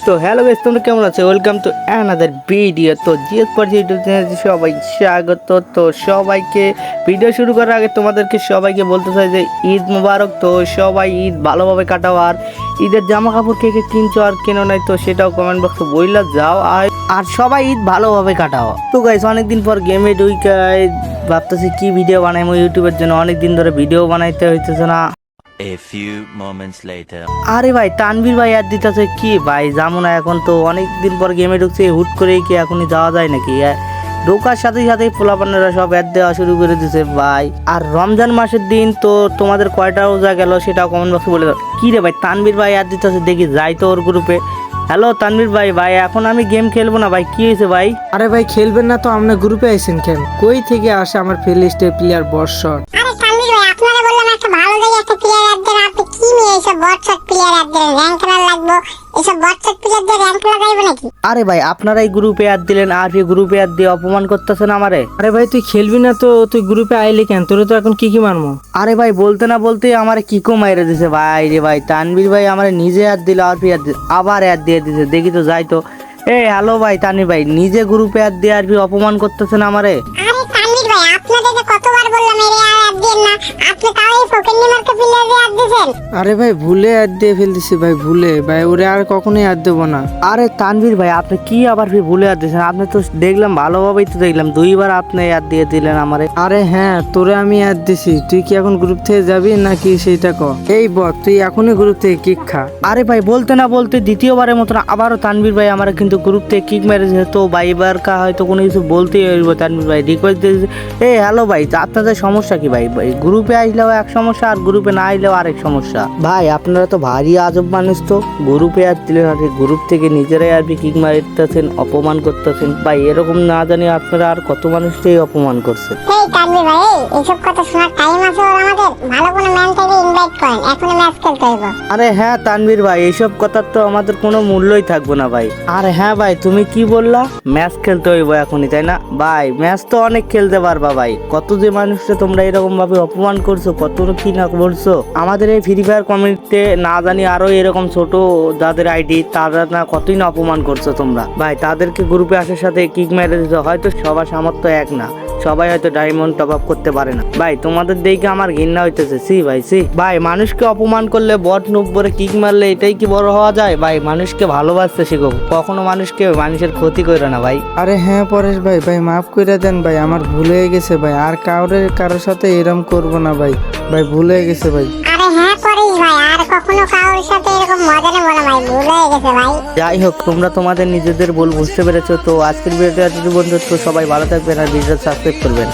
তো hello guys, তোমরা কেমন আছো? Welcome to another video. তো জিএস পর সবাই স্বাগত। তো সবাইকে ভিডিও শুরু করার আগে তোমাদেরকে সবাইকে বলতে চাই যে ঈদ মুবারক। তো সবাই ঈদ ভালোভাবে কাটাও, আর ঈদের জামা কাপড় কে কে কিনছো আর কেন নাই তো সেটাও কমেন্ট বক্সে বইলা যাও, আর সবাই ঈদ ভালোভাবে কাটাও। তো গাইস, অনেকদিন পর গেমে ঢুকাই ভাবতেছি কি ভিডিও বানাইবো ইউটিউবের জন্য, অনেকদিন ধরে ভিডিও বানাইতে হইতেছে না। A few moments later. আরে ভাই, তানভীর ভাই অ্যাড দিতেছে কি ভাই? যাবো না এখন, তো অনেক দিন পর গেমে ঢুকছে, হুট করেই কি এখনই যাওয়া যায় নাকি? ঢোকার সাথে সাথেই পোলাপানেরা সব অ্যাড দেওয়া শুরু করে দিছে ভাই। আর রমজান মাসের দিন তো তোমাদের কয়টা রোজা গেল সেটাও কমেন্ট বক্সে বলে দাও। কি রে ভাই, তানভীর ভাই অ্যাড দিতেছে, দেখি যাই তো ওর গ্রুপে। হ্যালো তানভীর ভাই, ভাই এখন আমি গেম খেলবো না ভাই, কি হয়েছে ভাই? আরে ভাই খেলবেন না তো আপনার গ্রুপে আইছেন কেন? কই থেকে আসে আমার প্লেলিস্টের প্লেয়ার বর্ষর? আরে তানভীর ভাই, আপনারা বললাম একটা ভালো জায়গায় একটা প্লেয়ার অ্যাড দেন, আপনি কি নিয়ে এইসব বটশট প্লেয়ার অ্যাড দেন? র্যাঙ্ক খেলার লাগবো, এইসব বটশট প্লেয়ার দিয়ে র্যাঙ্ক খেলা যাইবে নাকি? আরে ভাই, আপনারাই গ্রুপে অ্যাড দিলেন আর এই গ্রুপে অ্যাড দিয়ে অপমান করতেছেন আমারে। আরে ভাই তুই খেলবি না তো তুই গ্রুপে আইলি কেন? তোর তো এখন কি মারমো? আরে ভাই, বলতে না বলতে আমারে কিকো মাইরে দিছে ভাই রে ভাই। তানভীর ভাই আমারে নিজে অ্যাড দিল, আর আবার অ্যাড দিয়ে দিছে, দেখি তো যাই তো। হ্যালো ভাই তানভীর ভাই, নিজে গ্রুপে অ্যাড দিয়ে আর অপমান করতেছেন আমারে। আরে তানভীর ভাই, আপনাদেরকে কতবার বললাম এর অ্যাড দেন না, আপনি তাও এই ফকিন্নি মার্কা প্লেয়ার দিয়ে অ্যাড দিবেন? আরে ভাই ভুলে অ্যাড দিয়ে ফেলতেছি ভাই, ভুলে ভাই, ওরে আর কখনোই অ্যাড দেবো না। আরে তানভীর ভাই, আপনি কি আবার ভুলে অ্যাড দিয়েছেন? আপনি তো দেখলাম ভালোভাবেই তো দেখলাম, দুইবার আপনি অ্যাড দিয়ে দিলেন আমারে। আরে হ্যাঁ, তোরে আমি অ্যাড দিছি, তুই কি এখন গ্রুপ থেকে যাবি নাকি সেইটা ক? এই বল, তুই এখনই গ্রুপ থেকে কিক খা। আরে ভাই, বলতে না বলতে দ্বিতীয়বারের মতন আবারও তানভীর ভাই আমার কিন্তু গ্রুপ থেকে কিক মেরেছে। তো ভাই এবার হয়তো কোনো কিছু বলতেই হইব। তানভীর ভাই রিকোয়েস্ট দিয়েছে। হ্যালো ভাই, আপনাদের সমস্যা কি ভাই? ভাই গ্রুপে আসলেও এক সমস্যা, আর গ্রুপে না আসলেও আরেক সমস্যা। ভাই আপনারা তো ভারী আজব মানুষ। তো গ্রুপে আর দিলেন, আর গ্রুপ থেকে নিজেরাই আর কিক মারতেছেন, অপমান করতেছেন ভাই। এরকম না জানি আপনারা আর কত মানুষকেই অপমান করছেন। এই তানভীর ভাই, এইসব কথা শোনার টাইম আছে ওর আমাদের? ভালো কোনো ম্যান থেকে ইনভাইট করেন, এখনই ম্যাচ খেলতে হইব। আরে হ্যাঁ তানভীর ভাই, এইসব কথার তো আমাদের কোনো মূল্যই থাকবো না ভাই। আরে হ্যাঁ ভাই, তুমি কি বললা? ম্যাচ খেলতে হইব এখনই, তাই না ভাই? ম্যাচ তো অনেক খেলতে পারবা ভাই। কত যে মানুষকে তোমরা এরকম ভাবে অপমান করছো, কত কি না করছো আমাদের এই ফ্রি ফায়ার কমিউনিটিতে, না জানি আরো এরকম ছোট যাদের আইডি তারা না কতই না অপমান করছো তোমরা ভাই। তাদেরকে গ্রুপে আসার সাথে কিক মেরে দিছো। হয়তো সবার সামর্থ্য এক না, সবাই হয়তো ডায়মন্ড টপ আপ করতে পারে না ভাই। তোমাদের দেখে আমার ঘৃণা হইতেছে। সি ভাই সি ভাই, মানুষকে অপমান করলে, বট নুব করে কিক মারলে এটাই কি বড় হওয়া যায় ভাই? মানুষকে ভালোবাসতে শিখো, কখনো মানুষের ক্ষতি করে না ভাই। আরে হ্যাঁ পরেশ ভাই, ভাই মাফ করে দেন ভাই, আমার ভুল হয়ে গেছে ভাই, আর কারোর সাথে এরম করবো না ভাই, ভাই ভুল হয়ে গেছে ভাই। আরে হ্যাঁ পরেশ ভাই, আর কখনো কারোর সাথে এরকম মজা নেবো না ভাই, ভুল হয়ে গেছে ভাই। যাই হোক, তোমরা তোমাদের নিজেদের ভুল বুঝতে পেরেছো। তো আজকের ভিডিওটা যদি বন্ধু, তো সবাই ভালো থাকবেন আর ভিডিওটা সাবস্ক্রাইব করবেন।